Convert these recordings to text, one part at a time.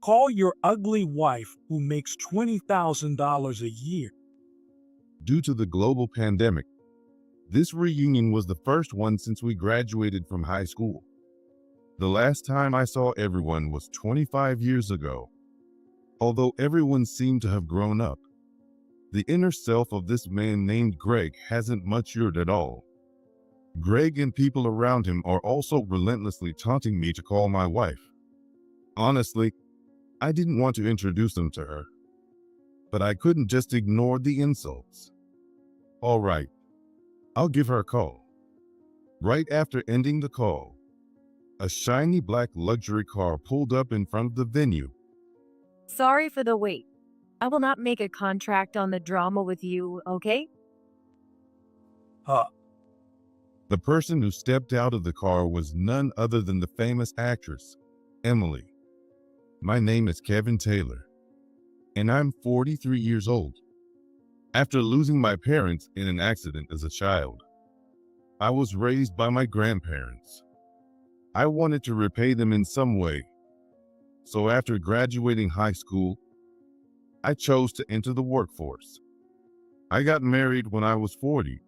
Call your ugly wife who makes $20,000 a year. Due to the global pandemic, this reunion was the first one since we graduated from high school. The last time I saw everyone was 25 years ago. Although everyone seemed to have grown up, the inner self of this man named Greg hasn't matured at all. Greg and people around him are also relentlessly taunting me to call my wife. Honestly, I didn't want to introduce them to her, but I couldn't just ignore the insults. All right, I'll give her a call. Right after ending the call, a shiny black luxury car pulled up in front of the venue. Sorry for the wait. I will not make a contract on the drama with you, okay? Huh. The person who stepped out of the car was none other than the famous actress, Emily. My name is Kevin Taylor, and I'm 43 years old. After losing my parents in an accident as a child, I was raised by my grandparents. I wanted to repay them in some way, so after graduating high school, I chose to enter the workforce. I got married when I was 40,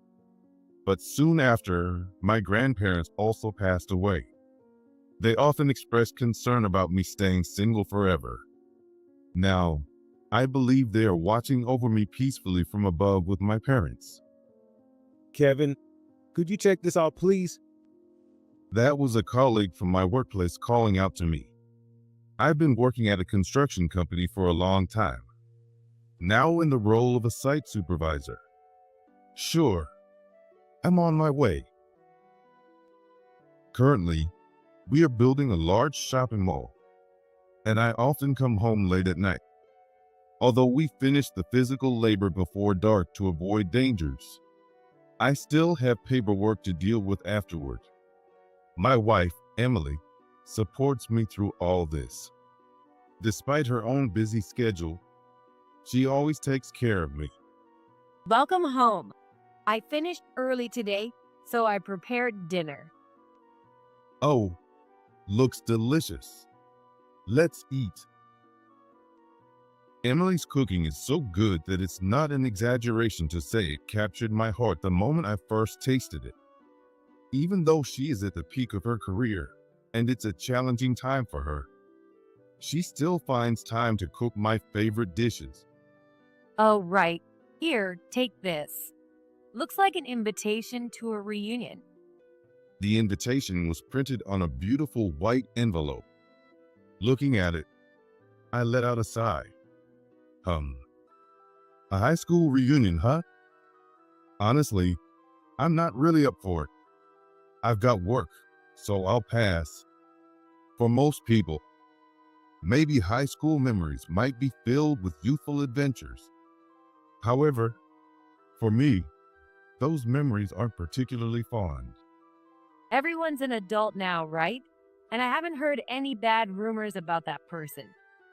but soon after, my grandparents also passed away. They often expressed concern about me staying single forever. Now, I believe they are watching over me peacefully from above with my parents. Kevin, could you check this out, please? That was a colleague from my workplace calling out to me. I've been working at a construction company for a long time, now in the role of a site supervisor. Sure, I'm on my way. Currently, we are building a large shopping mall, and I often come home late at night. Although we finish the physical labor before dark to avoid dangers, I still have paperwork to deal with afterward. My wife, Emily, supports me through all this. Despite her own busy schedule, she always takes care of me. Welcome home. I finished early today, so I prepared dinner. Oh, looks delicious. Let's eat. Emily's cooking is so good that it's not an exaggeration to say it captured my heart the moment I first tasted it. Even though she is at the peak of her career, and it's a challenging time for her, she still finds time to cook my favorite dishes. Oh, right. Here, take this. Looks like an invitation to a reunion. The invitation was printed on a beautiful white envelope. Looking at it, I let out a sigh. A high school reunion, huh? Honestly, I'm not really up for it. I've got work, so I'll pass. For most people, maybe high school memories might be filled with youthful adventures. However, for me, those memories aren't particularly fond. Everyone's an adult now, right? And I haven't heard any bad rumors about that person.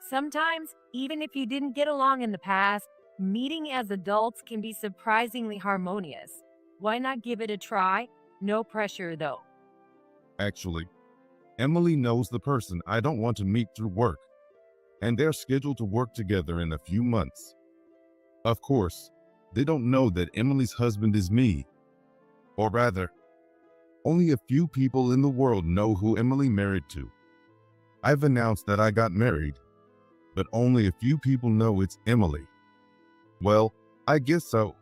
Sometimes, even if you didn't get along in the past, meeting as adults can be surprisingly harmonious. Why not give it a try? No pressure, though. Actually, Emily knows the person I don't want to meet through work, and they're scheduled to work together in a few months. Of course, they don't know that Emily's husband is me. Or rather, only a few people in the world know who Emily married to. I've announced that I got married, but only a few people know it's Emily. Well, I guess so.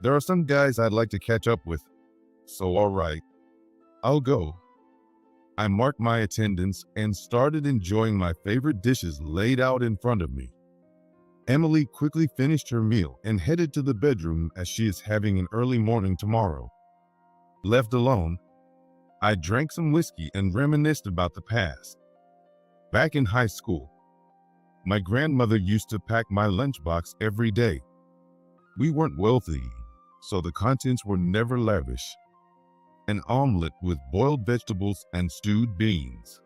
There are some guys I'd like to catch up with, so all right, I'll go. I marked my attendance and started enjoying my favorite dishes laid out in front of me. Emily quickly finished her meal and headed to the bedroom as she is having an early morning tomorrow. Left alone, I drank some whiskey and reminisced about the past. Back in high school, my grandmother used to pack my lunchbox every day. We weren't wealthy, so the contents were never lavish. An omelet with boiled vegetables and stewed beans.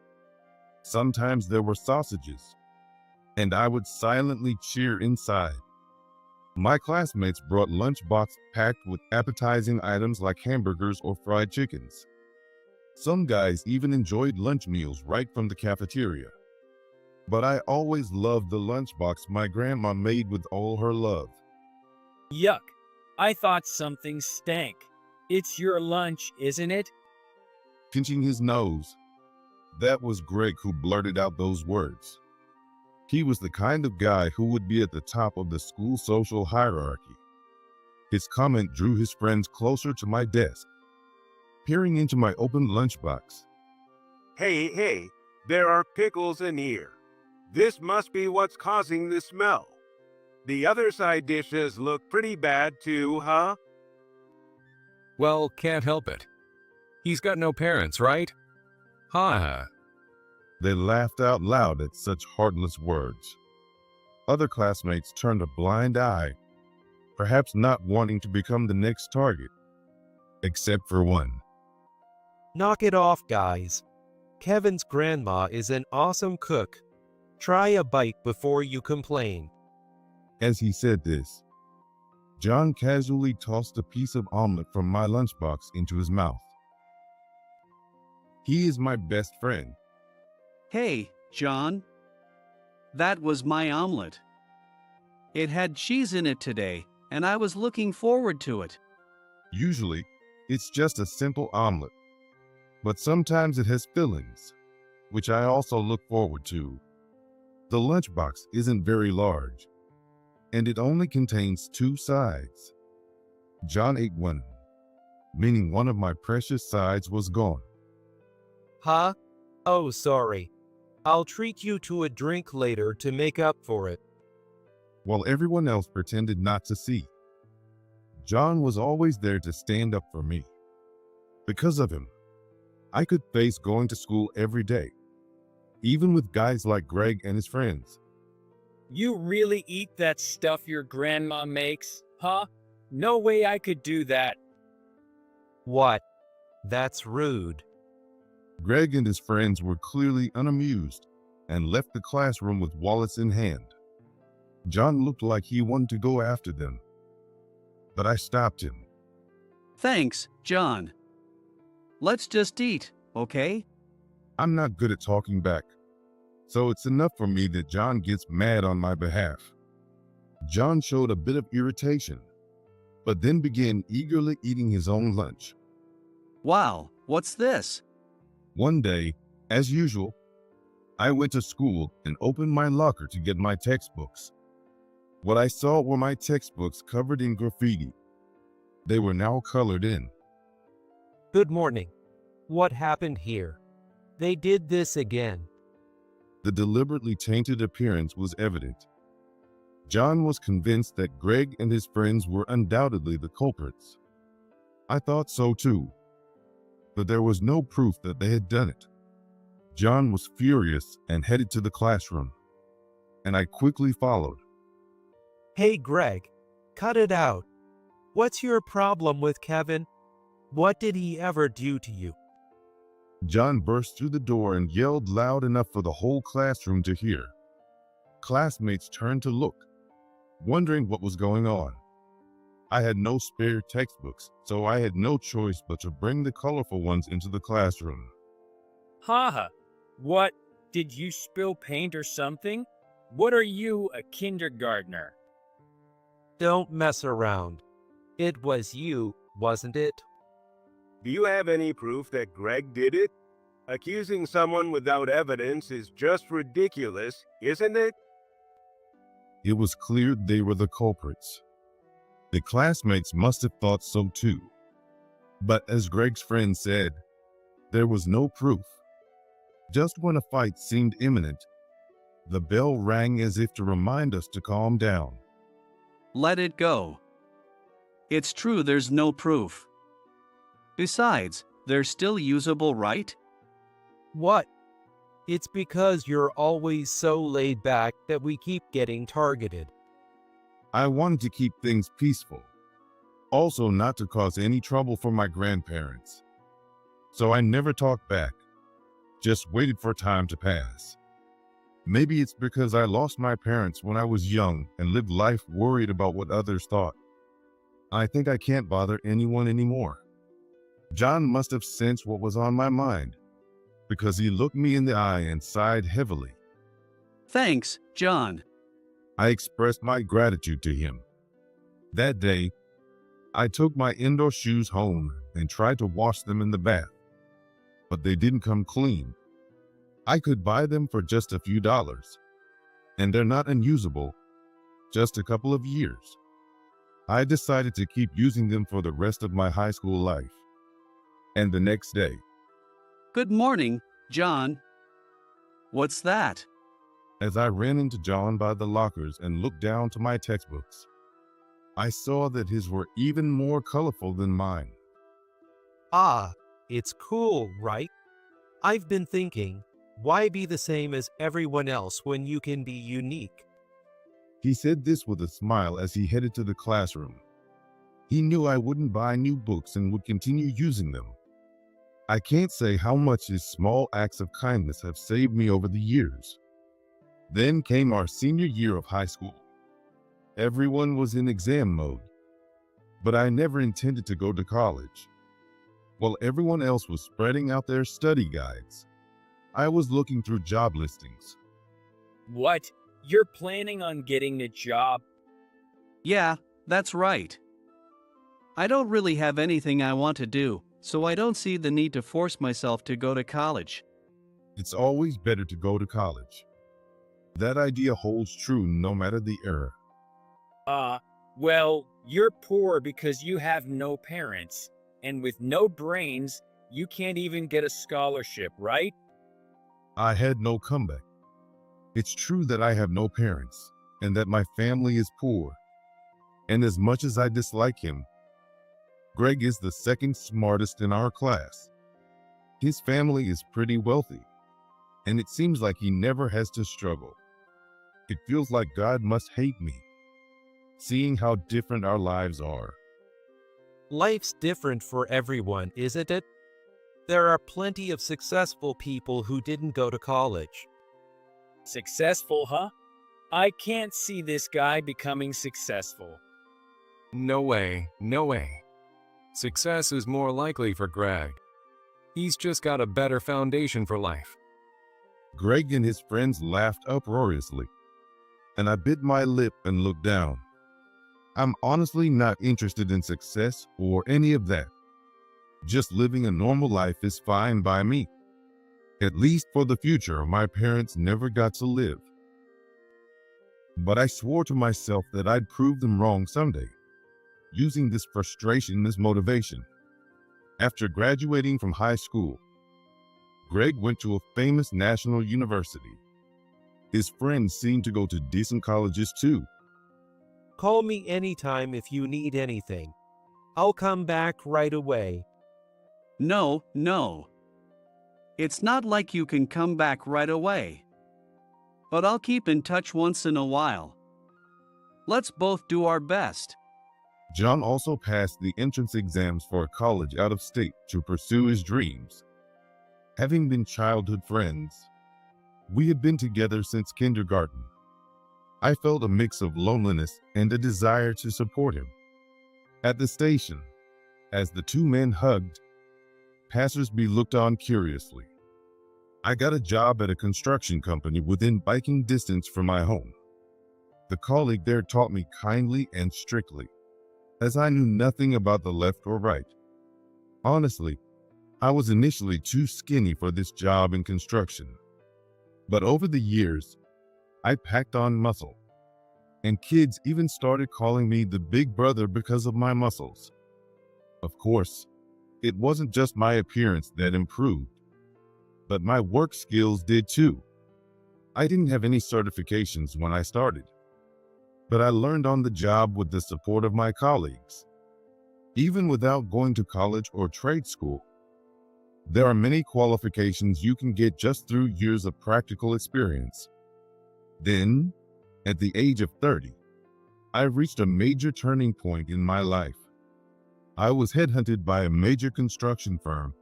Sometimes there were sausages, and I would silently cheer inside. My classmates brought lunchboxes packed with appetizing items like hamburgers or fried chickens. Some guys even enjoyed lunch meals right from the cafeteria. but I always loved the lunchbox my grandma made with all her love. Yuck. I thought something stank. It's your lunch, isn't it? Pinching his nose. That was Greg who blurted out those words. He was the kind of guy who would be at the top of the school social hierarchy. His comment drew his friends closer to my desk. Peering into my open lunchbox, Hey, there are pickles in here. This must be what's causing the smell. The other side dishes look pretty bad too, huh? Well, can't help it. He's got no parents, right? Ha. they laughed out loud at such heartless words. Other classmates turned a blind eye, perhaps not wanting to become the next target, except for one. Knock it off, guys. Kevin's grandma is an awesome cook. Try a bite before you complain. As he said this, John casually tossed a piece of omelet from my lunchbox into his mouth. He is my best friend. Hey, John. That was my omelet. It had cheese in it today, and I was looking forward to it. Usually, it's just a simple omelet, but sometimes it has fillings, which I also look forward to. The lunchbox isn't very large, and it only contains 2 sides. John ate one, meaning one of my precious sides was gone. Huh? Oh, sorry. I'll treat you to a drink later to make up for it. While everyone else pretended not to see, John was always there to stand up for me. Because of him, I could face going to school every day, even with guys like Greg and his friends. You really eat that stuff your grandma makes, huh? No way I could do that. What? That's rude. Greg and his friends were clearly unamused and left the classroom with wallets in hand. John looked like he wanted to go after them, but I stopped him. Thanks, John. Let's just eat, okay? I'm not good at talking back, so it's enough for me that John gets mad on my behalf. John showed a bit of irritation, but then began eagerly eating his own lunch. Wow, what's this? One day, as usual, I went to school and opened my locker to get my textbooks. What I saw were my textbooks covered in graffiti. They were now colored in. Good morning. What happened here? They did this again. The deliberately tainted appearance was evident. John was convinced that Greg and his friends were undoubtedly the culprits. I thought so too, but there was no proof that they had done it. John was furious and headed to the classroom, and I quickly followed. Hey, Greg, cut it out. What's your problem with Kevin? What did he ever do to you? John burst through the door and yelled loud enough for the whole classroom to hear. Classmates turned to look, wondering what was going on. I had no spare textbooks, so I had no choice but to bring the colorful ones into the classroom. Haha. What? Did you spill paint or something? What are you, a kindergartner? Don't mess around. It was you, wasn't it? Do you have any proof that Greg did it? Accusing someone without evidence is just ridiculous, isn't it? It was clear they were the culprits. The classmates must have thought so too. But as Greg's friend said, there was no proof. Just when a fight seemed imminent, the bell rang as if to remind us to calm down. Let it go. It's true there's no proof. Besides, they're still usable, right? What? It's because you're always so laid back that we keep getting targeted. I wanted to keep things peaceful, also not to cause any trouble for my grandparents. So I never talked back, just waited for time to pass. Maybe it's because I lost my parents when I was young and lived life worried about what others thought. I think I can't bother anyone anymore. John must have sensed what was on my mind, because he looked me in the eye and sighed heavily. Thanks, John. I expressed my gratitude to him. That day, I took my indoor shoes home and tried to wash them in the bath, but they didn't come clean. I could buy them for just a few dollars, and they're not unusable, just a couple of years. I decided to keep using them for the rest of my high school life. And the next day, Good morning, John. What's that? as I ran into John by the lockers and looked down to my textbooks, I saw that his were even more colorful than mine. Ah, it's cool, right? I've been thinking, why be the same as everyone else when you can be unique? He said this with a smile as he headed to the classroom. He knew I wouldn't buy new books and would continue using them. I can't say how much his small acts of kindness have saved me over the years. Then came our senior year of high school. Everyone was in exam mode, but I never intended to go to college. While everyone else was spreading out their study guides, I was looking through job listings. What? You're planning on getting a job? Yeah, that's right. I don't really have anything I want to do, so I don't see the need to force myself to go to college. It's always better to go to college. That idea holds true no matter the era. Well, you're poor because you have no parents, and with no brains, you can't even get a scholarship, right? I had no comeback. It's true that I have no parents and that my family is poor. And as much as I dislike him, Greg is the second smartest in our class. His family is pretty wealthy, and it seems like he never has to struggle. It feels like God must hate me, seeing how different our lives are. Life's different for everyone, isn't it? There are plenty of successful people who didn't go to college. Successful, huh? I can't see this guy becoming successful. No way, no way. Success is more likely for Greg. He's just got a better foundation for life. Greg and his friends laughed uproariously, and I bit my lip and looked down. I'm honestly not interested in success or any of that. Just living a normal life is fine by me. At least for the future my parents never got to live. But I swore to myself that I'd prove them wrong someday, using this frustration as motivation. After graduating from high school, Greg went to a famous national university. His friends seemed to go to decent colleges too. Call me anytime if you need anything. I'll come back right away. No. It's not like you can come back right away. But I'll keep in touch once in a while. Let's both do our best. John also passed the entrance exams for a college out of state to pursue his dreams. Having been childhood friends, we had been together since kindergarten. I felt a mix of loneliness and a desire to support him. At the station, as the two men hugged, passersby looked on curiously. I got a job at a construction company within biking distance from my home. The colleague there taught me kindly and strictly, as I knew nothing about the left or right. Honestly, I was initially too skinny for this job in construction. But over the years, I packed on muscle, and kids even started calling me the big brother because of my muscles. Of course, it wasn't just my appearance that improved, but my work skills did too. I didn't have any certifications when I started, but I learned on the job with the support of my colleagues. Even without going to college or trade school, there are many qualifications you can get just through years of practical experience. Then, at the age of 30, I reached a major turning point in my life. I was headhunted by a major construction firm,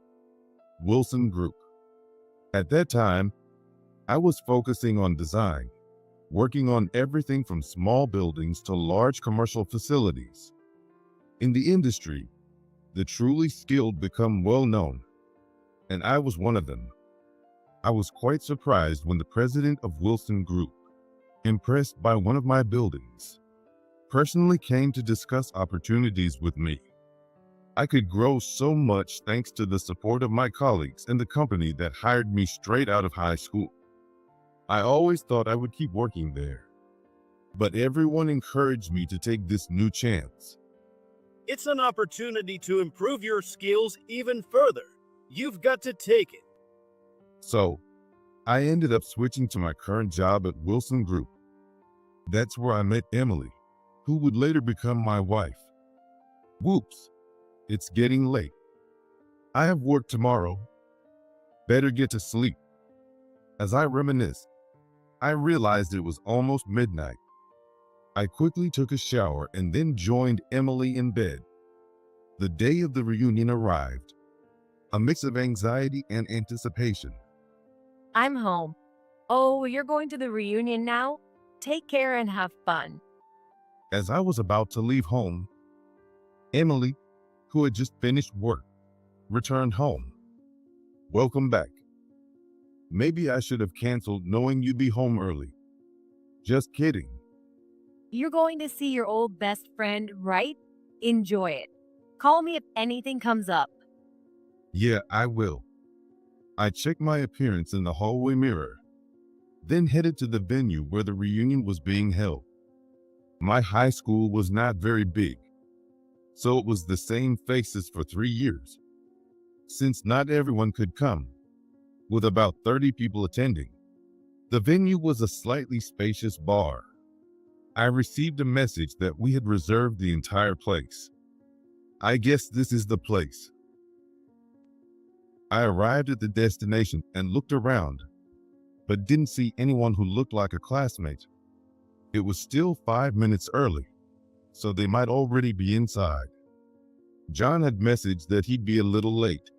Wilson Group. At that time, I was focusing on design, working on everything from small buildings to large commercial facilities. In the industry, the truly skilled become well known, and I was one of them. I was quite surprised when the president of Wilson Group impressed by one of my buildings, personally came to discuss opportunities with me. I could grow so much thanks to the support of my colleagues and the company that hired me straight out of high school. I always thought I would keep working there, but everyone encouraged me to take this new chance. It's an opportunity to improve your skills even further. You've got to take it. So, I ended up switching to my current job at Wilson Group. That's where I met Emily, who would later become my wife. Whoops, it's getting late. I have work tomorrow. Better get to sleep. As I reminisced, I realized it was almost midnight. I quickly took a shower and then joined Emily in bed. The day of the reunion arrived, a mix of anxiety and anticipation. I'm home. Oh, you're going to the reunion now? Take care and have fun. As I was about to leave home, Emily, who had just finished work, returned home. Welcome back. Maybe I should have canceled knowing you'd be home early. Just kidding. You're going to see your old best friend, right? Enjoy it. Call me if anything comes up. Yeah, I will. I checked my appearance in the hallway mirror, then headed to the venue where the reunion was being held. My high school was not very big, so it was the same faces for 3 years. Since not everyone could come, with about 30 people attending, the venue was a slightly spacious bar. I received a message that we had reserved the entire place. I guess this is the place. I arrived at the destination and looked around, but didn't see anyone who looked like a classmate. It was still 5 minutes early, so they might already be inside. John had messaged that he'd be a little late,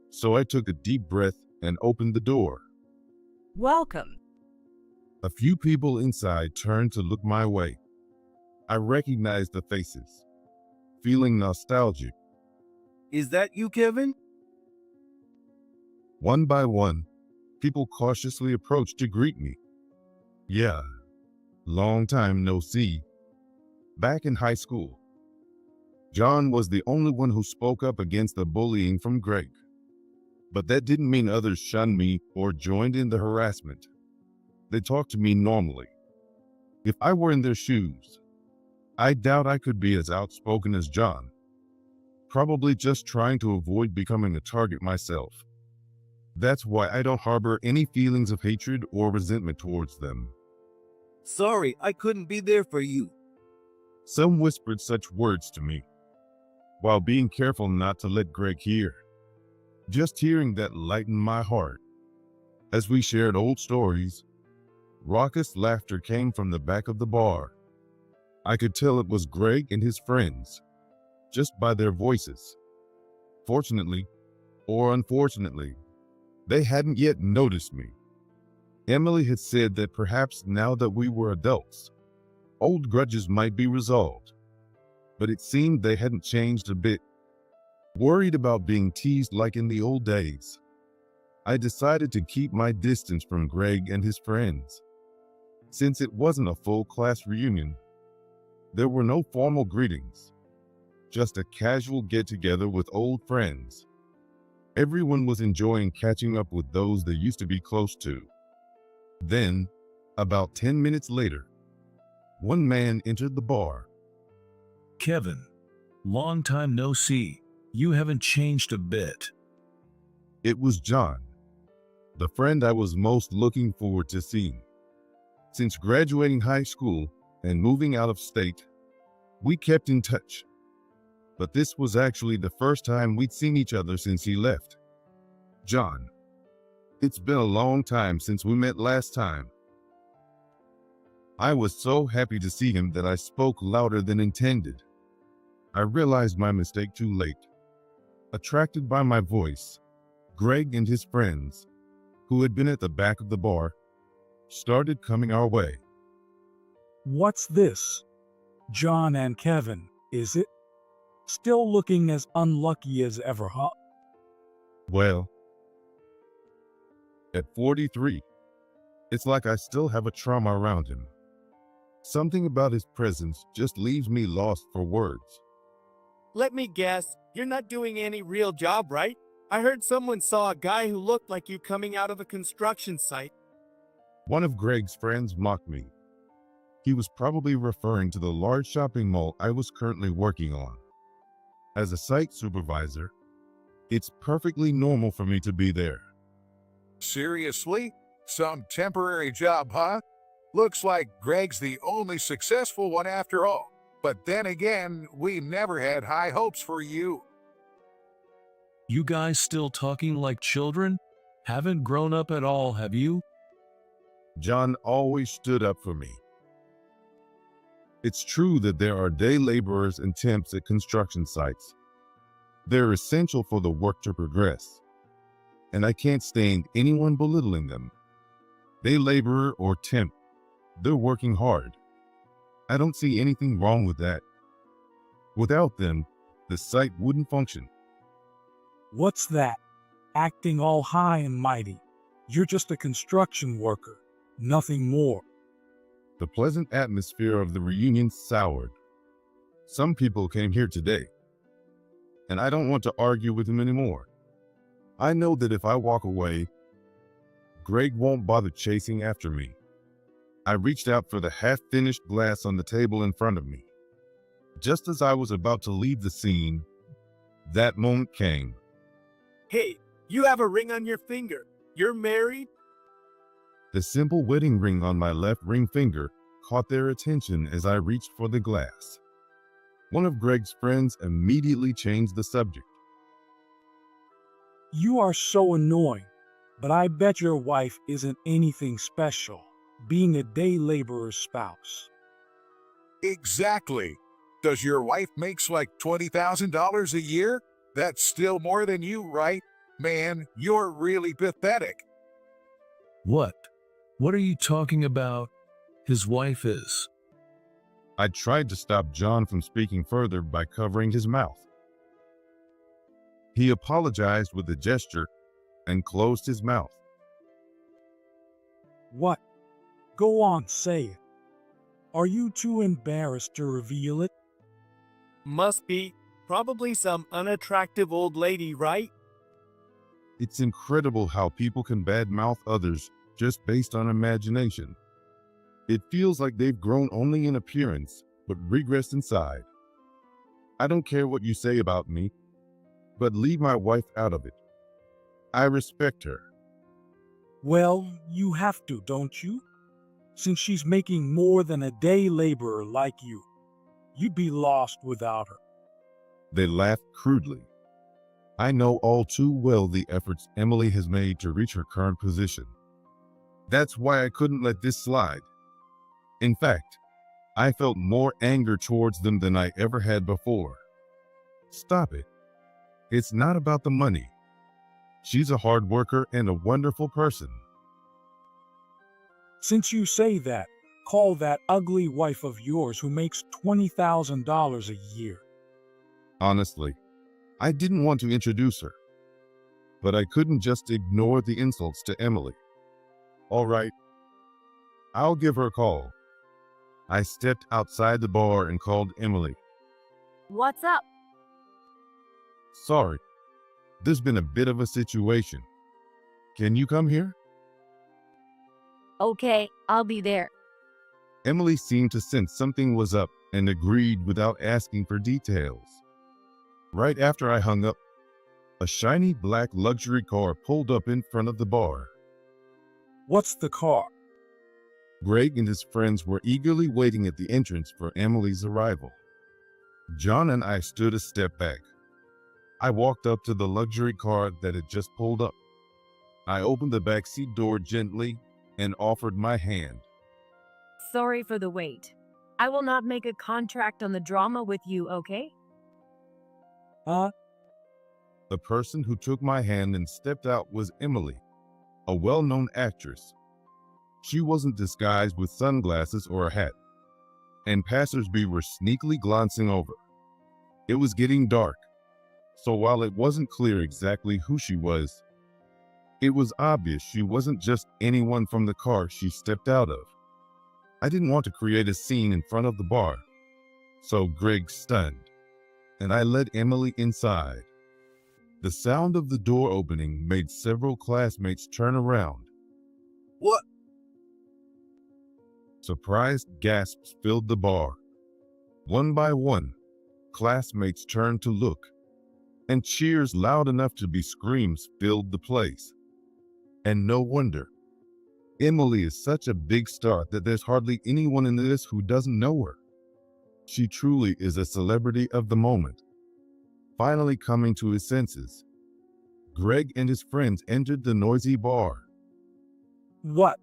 so I took a deep breath and opened the door. Welcome. A few people inside turned to look my way. I recognized the faces, feeling nostalgic. Is that you, Kevin? One by one, people cautiously approached to greet me. Yeah, long time no see. Back in high school, John was the only one who spoke up against the bullying from Greg. But that didn't mean others shunned me or joined in the harassment. They talked to me normally. If I were in their shoes, I doubt I could be as outspoken as John. Probably just trying to avoid becoming a target myself. That's why I don't harbor any feelings of hatred or resentment towards them. Sorry, I couldn't be there for you. Some whispered such words to me, while being careful not to let Greg hear. Just hearing that lightened my heart. As we shared old stories, raucous laughter came from the back of the bar. I could tell it was Greg and his friends, just by their voices. Fortunately, or unfortunately, they hadn't yet noticed me. Emily had said that perhaps now that we were adults, old grudges might be resolved, but it seemed they hadn't changed a bit. Worried about being teased like in the old days, I decided to keep my distance from Greg and his friends. Since it wasn't a full class reunion, there were no formal greetings, just a casual get-together with old friends. Everyone was enjoying catching up with those they used to be close to. Then, about 10 minutes later, one man entered the bar. Kevin, long time no see. You haven't changed a bit. It was John, the friend I was most looking forward to seeing. Since graduating high school and moving out of state, we kept in touch. But this was actually the first time we'd seen each other since he left. John, it's been a long time since we met last time. I was so happy to see him that I spoke louder than intended. I realized my mistake too late. Attracted by my voice, Greg and his friends, who had been at the back of the bar, started coming our way. What's this? John and Kevin, is it? Still looking as unlucky as ever, huh? Well, at 43, It's like I still have a trauma around him. Something about his presence just leaves me lost for words. Let me guess, you're not doing any real job, right? I heard someone saw a guy who looked like you coming out of a construction site. One of Greg's friends mocked me. He was probably referring to the large shopping mall I was currently working on. As a site supervisor, it's perfectly normal for me to be there. Seriously? Some temporary job, huh? Looks like Greg's the only successful one after all. But then again, we never had high hopes for you. You guys still talking like children? Haven't grown up at all, have you? John always stood up for me. It's true that there are day laborers and temps at construction sites. They're essential for the work to progress, and I can't stand anyone belittling them. Day laborer or temp, they're working hard. I don't see anything wrong with that. Without them, the site wouldn't function. What's that? Acting all high and mighty. You're just a construction worker, nothing more. The pleasant atmosphere of the reunion soured. Some people came here today, and I don't want to argue with them anymore. I know that if I walk away, Greg won't bother chasing after me. I reached out for the half-finished glass on the table in front of me. Just as I was about to leave the scene, that moment came. Hey, you have a ring on your finger. You're married? The simple wedding ring on my left ring finger caught their attention as I reached for the glass. One of Greg's friends immediately changed the subject. You are so annoying, but I bet your wife isn't anything special, being a day laborer's spouse. Exactly. Does your wife makes like $20,000 a year? That's still more than you, right? Man, you're really pathetic. What? What are you talking about? His wife is. I tried to stop John from speaking further by covering his mouth. He apologized with a gesture and closed his mouth. What? Go on, say it. Are you too embarrassed to reveal it? Must be. Probably some unattractive old lady, right? It's incredible how people can badmouth others just based on imagination. It feels like they've grown only in appearance, but regressed inside. I don't care what you say about me, but leave my wife out of it. I respect her. Well, you have to, don't you? Since she's making more than a day laborer like you. You'd be lost without her. They laughed crudely. I know all too well the efforts Emily has made to reach her current position. That's why I couldn't let this slide. In fact, I felt more anger towards them than I ever had before. Stop it. It's not about the money. She's a hard worker and a wonderful person. Since you say that, call that ugly wife of yours who makes $20,000 a year. Honestly, I didn't want to introduce her, but I couldn't just ignore the insults to Emily. All right, I'll give her a call. I stepped outside the bar and called Emily. What's up? Sorry, there's been a bit of a situation. Can you come here? Okay, I'll be there. Emily seemed to sense something was up and agreed without asking for details. Right after I hung up, a shiny black luxury car pulled up in front of the bar. What's the car? Greg and his friends were eagerly waiting at the entrance for Emily's arrival. John and I stood a step back. I walked up to the luxury car that had just pulled up. I opened the backseat door gently and offered my hand. Sorry for the wait. I will not make a contract on the drama with you, okay? The person who took my hand and stepped out was Emily, a well-known actress. She wasn't disguised with sunglasses or a hat, and passersby were sneakily glancing over. It was getting dark, so while it wasn't clear exactly who she was, It was obvious she wasn't just anyone from the car she stepped out of. I didn't want to create a scene in front of the bar, so Greg stunned, and I led Emily inside. The sound of the door opening made several classmates turn around. What? Surprised gasps filled the bar. One by one, classmates turned to look, and cheers loud enough to be screams filled the place. And no wonder. Emily is such a big star that there's hardly anyone in this who doesn't know her. She truly is a celebrity of the moment. Finally coming to his senses, Greg and his friends entered the noisy bar. What?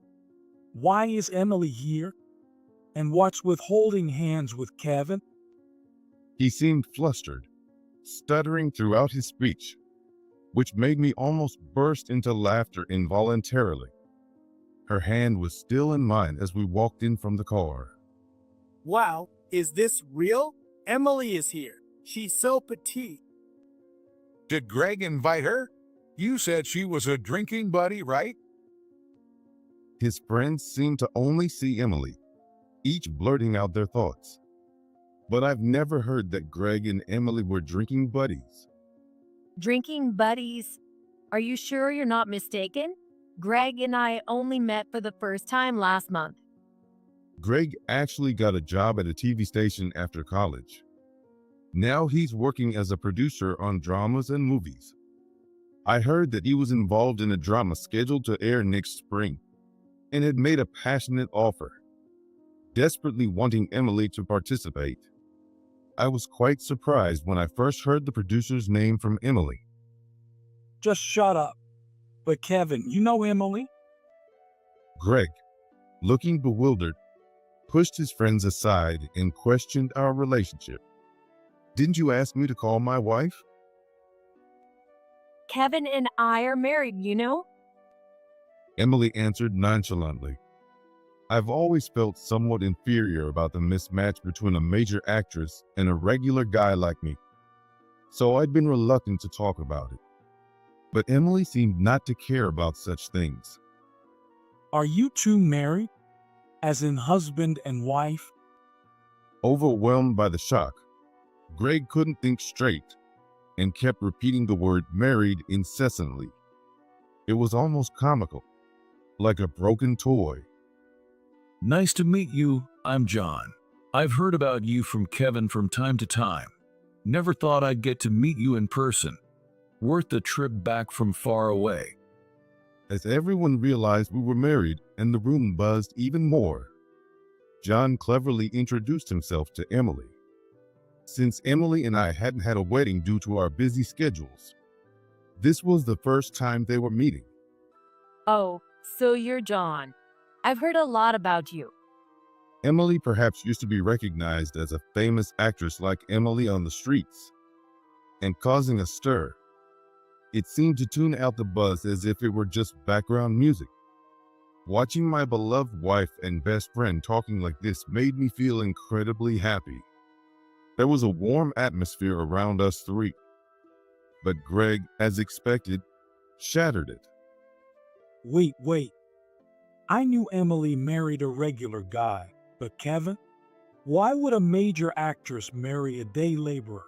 Why is Emily here? And what's with holding hands with Kevin? He seemed flustered, stuttering throughout his speech, which made me almost burst into laughter involuntarily. Her hand was still in mine as we walked in from the car. Wow, is this real? Emily is here. She's so petite. Did Greg invite her? You said she was a drinking buddy, right? His friends seemed to only see Emily, each blurting out their thoughts. But I've never heard that Greg and Emily were drinking buddies. Drinking buddies? Are you sure you're not mistaken? Greg and I only met for the first time last month. Greg actually got a job at a TV station after college. Now he's working as a producer on dramas and movies. I heard that he was involved in a drama scheduled to air next spring and had made a passionate offer, desperately wanting Emily to participate. I was quite surprised when I first heard the producer's name from Emily. Just shut up. But Kevin, you know Emily? Greg, looking bewildered, pushed his friends aside and questioned our relationship. Didn't you ask me to call my wife? Kevin and I are married, you know? Emily answered nonchalantly. I've always felt somewhat inferior about the mismatch between a major actress and a regular guy like me, so I'd been reluctant to talk about it. But Emily seemed not to care about such things. Are you two married? As in husband and wife? Overwhelmed by the shock, Greg couldn't think straight and kept repeating the word married incessantly. It was almost comical, like a broken toy. Nice to meet you. I'm John. I've heard about you from Kevin from time to time. Never thought I'd get to meet you in person. Worth the trip back from far away. As everyone realized we were married and the room buzzed even more, John cleverly introduced himself to Emily. Since Emily and I hadn't had a wedding due to our busy schedules, this was the first time they were meeting. Oh, so you're John. I've heard a lot about you. Emily perhaps used to be recognized as a famous actress like Emily on the streets, and causing a stir. It seemed to tune out the buzz as if it were just background music. Watching my beloved wife and best friend talking like this made me feel incredibly happy. There was a warm atmosphere around us three, but Greg, as expected, shattered it. Wait. I knew Emily married a regular guy, but Kevin? Why would a major actress marry a day laborer?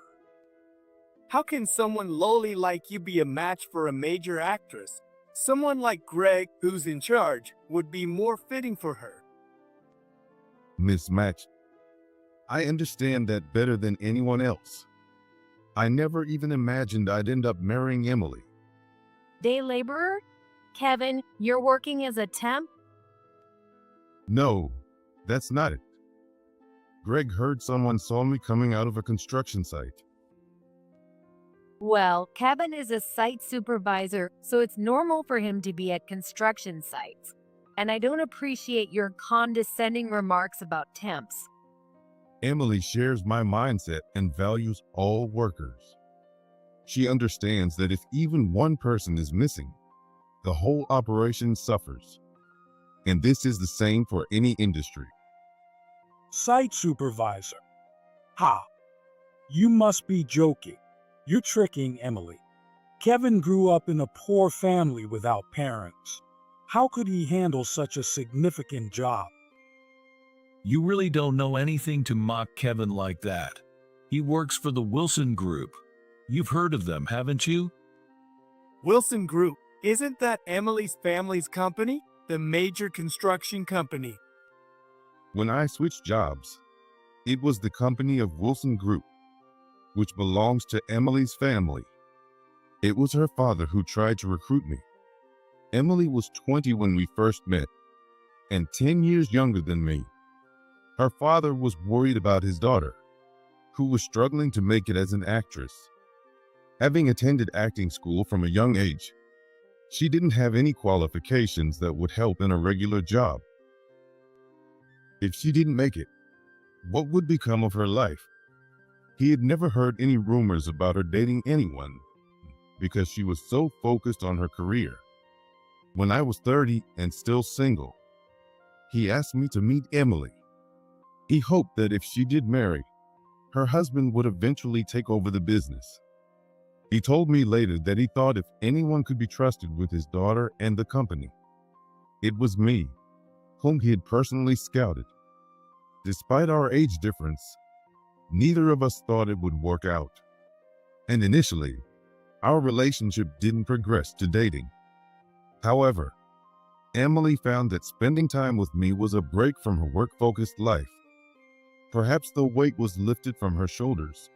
How can someone lowly like you be a match for a major actress? Someone like Greg, who's in charge, would be more fitting for her. Mismatched. I understand that better than anyone else. I never even imagined I'd end up marrying Emily. Day laborer? Kevin, you're working as a temp? No, that's not it. Greg heard someone saw me coming out of a construction site. Well, Kevin is a site supervisor, so it's normal for him to be at construction sites. And I don't appreciate your condescending remarks about temps. Emily shares my mindset and values all workers. She understands that if even one person is missing, the whole operation suffers. And this is the same for any industry. Site supervisor. Ha! You must be joking. You're tricking Emily. Kevin grew up in a poor family without parents. How could he handle such a significant job? You really don't know anything to mock Kevin like that. He works for the Wilson Group. You've heard of them, haven't you? Wilson Group, isn't that Emily's family's company? The major construction company. When I switched jobs, it was the company of Wilson Group, which belongs to Emily's family. It was her father who tried to recruit me. Emily was 20 when we first met, and 10 years younger than me. Her father was worried about his daughter, who was struggling to make it as an actress. Having attended acting school from a young age, she didn't have any qualifications that would help in a regular job. If she didn't make it, what would become of her life? He had never heard any rumors about her dating anyone because she was so focused on her career. When I was 30 and still single, he asked me to meet Emily. He hoped that if she did marry, her husband would eventually take over the business. He told me later that he thought if anyone could be trusted with his daughter and the company, it was me, whom he had personally scouted. Despite our age difference, neither of us thought it would work out. And initially, our relationship didn't progress to dating. However, Emily found that spending time with me was a break from her work-focused life. Perhaps the weight was lifted from her shoulders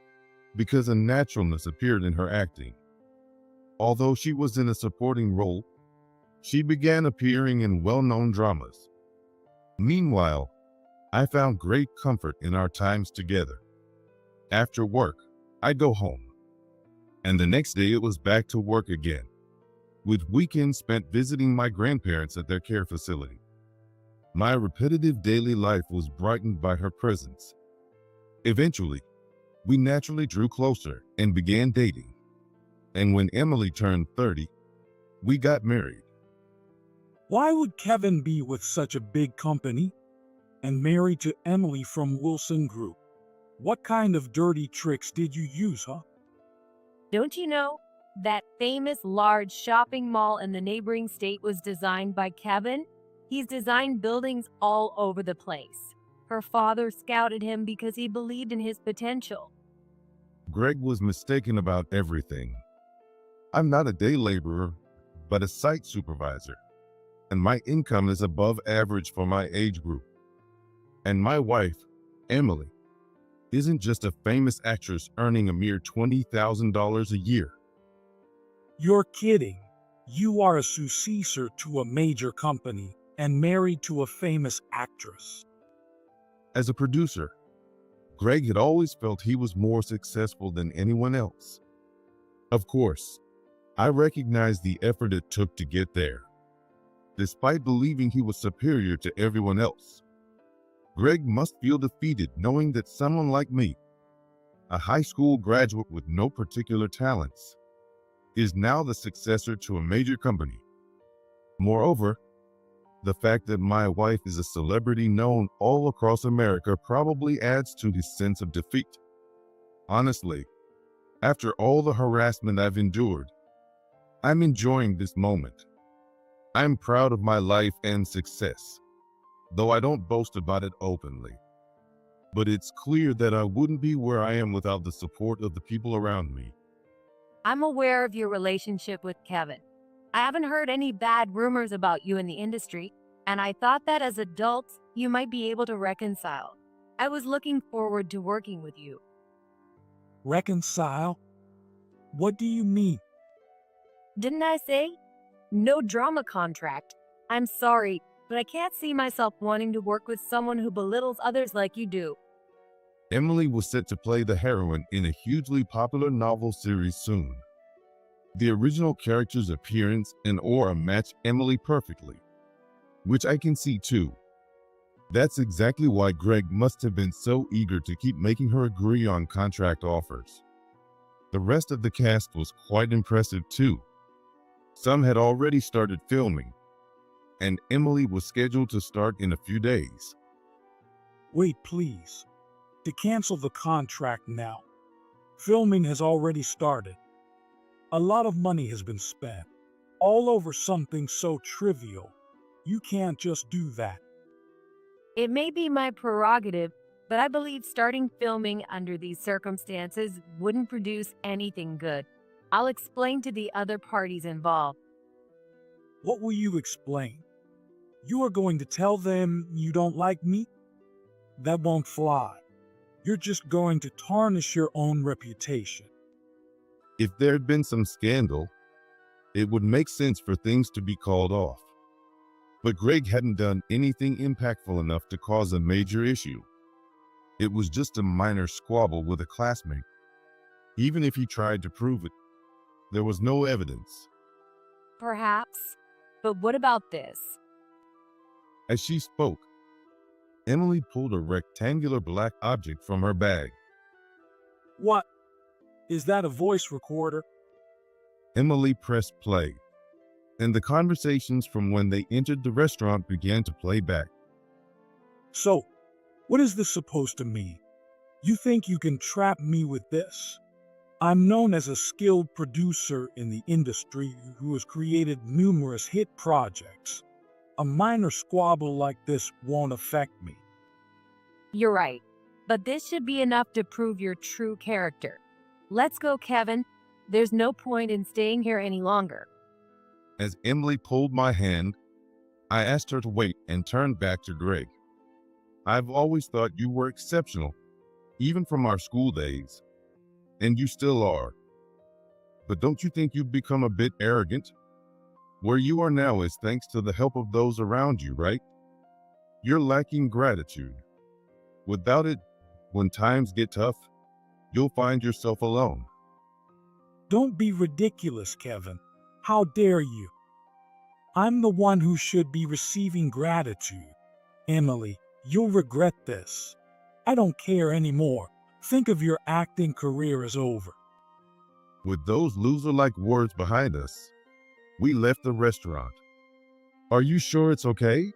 because a naturalness appeared in her acting. Although she was in a supporting role, she began appearing in well-known dramas. Meanwhile, I found great comfort in our times together. After work, I'd go home, and the next day it was back to work again, with weekends spent visiting my grandparents at their care facility. My repetitive daily life was brightened by her presence. Eventually, we naturally drew closer and began dating. And when Emily turned 30, we got married. Why would Kevin be with such a big company and married to Emily from Wilson Group? What kind of dirty tricks did you use, huh? Don't you know that famous large shopping mall in the neighboring state was designed by Kevin? He's designed buildings all over the place. Her father scouted him because he believed in his potential. Greg was mistaken about everything. I'm not a day laborer, but a site supervisor, and my income is above average for my age group. And my wife, Emily, isn't just a famous actress earning a mere $20,000 a year. You're kidding. You are a successor to a major company and married to a famous actress. As a producer, Greg had always felt he was more successful than anyone else. Of course, I recognized the effort it took to get there. Despite believing he was superior to everyone else, Greg must feel defeated knowing that someone like me, a high school graduate with no particular talents, is now the successor to a major company. Moreover, the fact that my wife is a celebrity known all across America probably adds to his sense of defeat. Honestly, after all the harassment I've endured, I'm enjoying this moment. I'm proud of my life and success, though I don't boast about it openly. But it's clear that I wouldn't be where I am without the support of the people around me. I'm aware of your relationship with Kevin. I haven't heard any bad rumors about you in the industry, and I thought that as adults, you might be able to reconcile. I was looking forward to working with you. Reconcile? What do you mean? Didn't I say? No drama contract. I'm sorry, but I can't see myself wanting to work with someone who belittles others like you do. Emily was set to play the heroine in a hugely popular novel series soon. The original character's appearance and aura match Emily perfectly, which I can see too. That's exactly why Greg must have been so eager to keep making her agree on contract offers. The rest of the cast was quite impressive too. Some had already started filming, and Emily was scheduled to start in a few days. Wait, please. To cancel the contract now. Filming has already started. A lot of money has been spent, all over something so trivial. You can't just do that. It may be my prerogative, but I believe starting filming under these circumstances wouldn't produce anything good. I'll explain to the other parties involved. What will you explain? You are going to tell them you don't like me? That won't fly. You're just going to tarnish your own reputation. If there had been some scandal, it would make sense for things to be called off. But Greg hadn't done anything impactful enough to cause a major issue. It was just a minor squabble with a classmate. Even if he tried to prove it, there was no evidence. Perhaps. But what about this? As she spoke, Emily pulled a rectangular black object from her bag. What? Is that a voice recorder? Emily pressed play, and the conversations from when they entered the restaurant began to play back. So, what is this supposed to mean? You think you can trap me with this? I'm known as a skilled producer in the industry who has created numerous hit projects. A minor squabble like this won't affect me. You're right. But this should be enough to prove your true character. Let's go, Kevin. There's no point in staying here any longer. As Emily pulled my hand, I asked her to wait and turned back to Greg. I've always thought you were exceptional, even from our school days. And you still are. But don't you think you've become a bit arrogant? Where you are now is thanks to the help of those around you, right? You're lacking gratitude. Without it, when times get tough, you'll find yourself alone. Don't be ridiculous, Kevin. How dare you? I'm the one who should be receiving gratitude. Emily, you'll regret this. I don't care anymore. Think of your acting career as over. With those loser-like words behind us, we left the restaurant. Are you sure it's okay?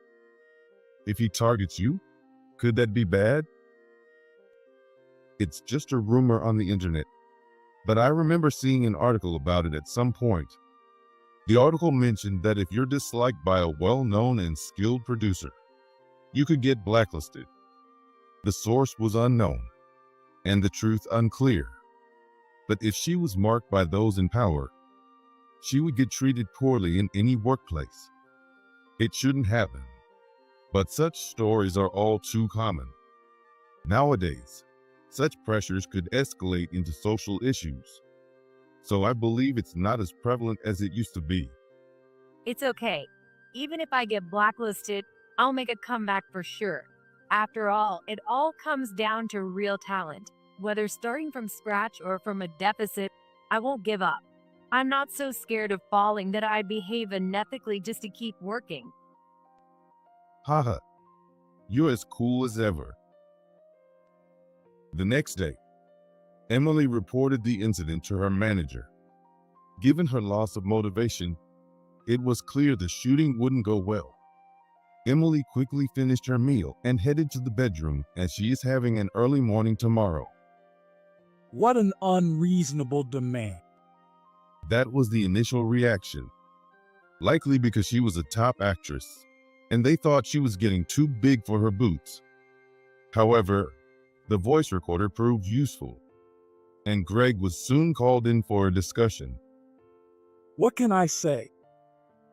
If he targets you, could that be bad? It's just a rumor on the internet, but I remember seeing an article about it at some point. The article mentioned that if you're disliked by a well-known and skilled producer, you could get blacklisted. The source was unknown, and the truth unclear. But if she was marked by those in power, she would get treated poorly in any workplace. It shouldn't happen, but such stories are all too common. Nowadays, such pressures could escalate into social issues. So I believe it's not as prevalent as it used to be. It's okay. Even if I get blacklisted, I'll make a comeback for sure. After all, it all comes down to real talent. Whether starting from scratch or from a deficit, I won't give up. I'm not so scared of falling that I behave unethically just to keep working. Haha, you're as cool as ever. The next day, Emily reported the incident to her manager. Given her loss of motivation, it was clear the shooting wouldn't go well. Emily quickly finished her meal and headed to the bedroom as she is having an early morning tomorrow. What an unreasonable demand. That was the initial reaction. Likely because she was a top actress, and they thought she was getting too big for her boots. However, the voice recorder proved useful, and Greg was soon called in for a discussion. What can I say?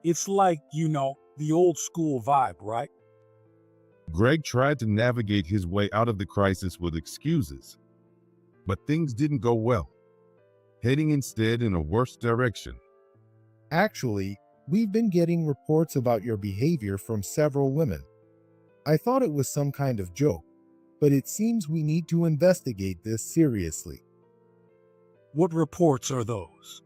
It's like, the old school vibe, right? Greg tried to navigate his way out of the crisis with excuses, but things didn't go well, heading instead in a worse direction. Actually, we've been getting reports about your behavior from several women. I thought it was some kind of joke, but it seems we need to investigate this seriously. What reports are those?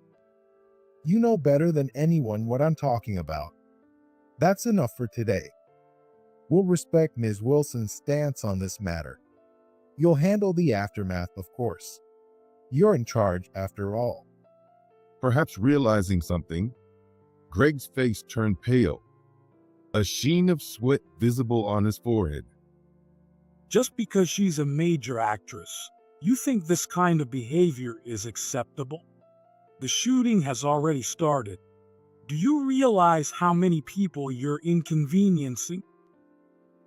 You know better than anyone what I'm talking about. That's enough for today. We'll respect Ms. Wilson's stance on this matter. You'll handle the aftermath, of course. You're in charge after all. Perhaps realizing something, Greg's face turned pale, a sheen of sweat visible on his forehead. Just because she's a major actress, you think this kind of behavior is acceptable? The shooting has already started. Do you realize how many people you're inconveniencing?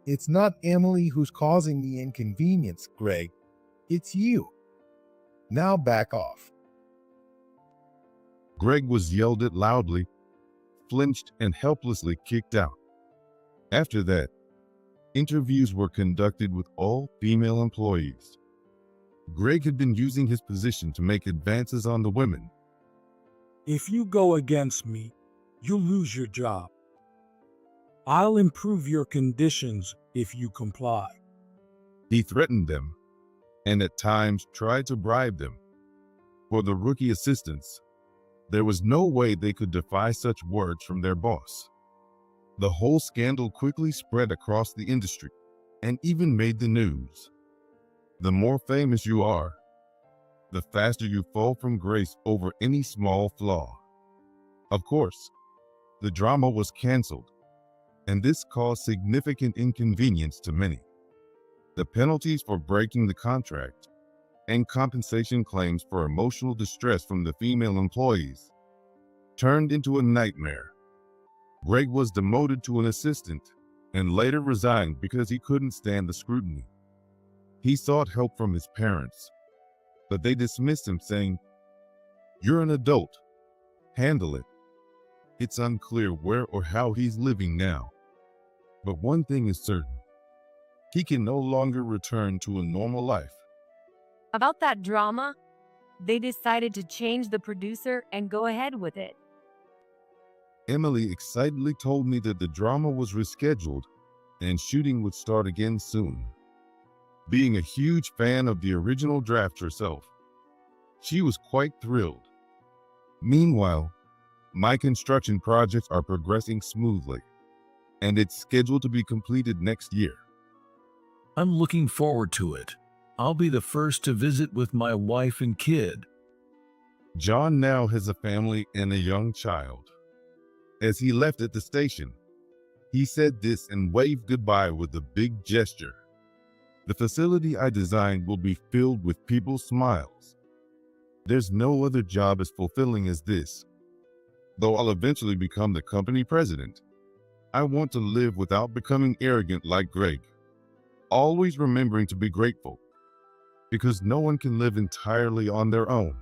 It's not Emily who's causing the inconvenience, Greg. It's you. Now back off. Greg was yelled at loudly, flinched, and helplessly kicked out. After that, interviews were conducted with all female employees. Greg had been using his position to make advances on the women. If you go against me, you'll lose your job. I'll improve your conditions if you comply. He threatened them, and at times tried to bribe them. For the rookie assistants, there was no way they could defy such words from their boss. The whole scandal quickly spread across the industry and even made the news. The more famous you are, the faster you fall from grace over any small flaw. Of course, the drama was canceled, and this caused significant inconvenience to many. The penalties for breaking the contract and compensation claims for emotional distress from the female employees turned into a nightmare. Greg was demoted to an assistant and later resigned because he couldn't stand the scrutiny. He sought help from his parents, but they dismissed him, saying, "You're an adult. Handle it." It's unclear where or how he's living now. But one thing is certain. He can no longer return to a normal life. About that drama, they decided to change the producer and go ahead with it. Emily excitedly told me that the drama was rescheduled and shooting would start again soon. Being a huge fan of the original draft herself, she was quite thrilled. Meanwhile, my construction projects are progressing smoothly, and it's scheduled to be completed next year. I'm looking forward to it. I'll be the first to visit with my wife and kid. John now has a family and a young child. As he left at the station, he said this and waved goodbye with a big gesture. The facility I designed will be filled with people's smiles. There's no other job as fulfilling as this. Though I'll eventually become the company president, I want to live without becoming arrogant like Greg. Always remembering to be grateful, because no one can live entirely on their own.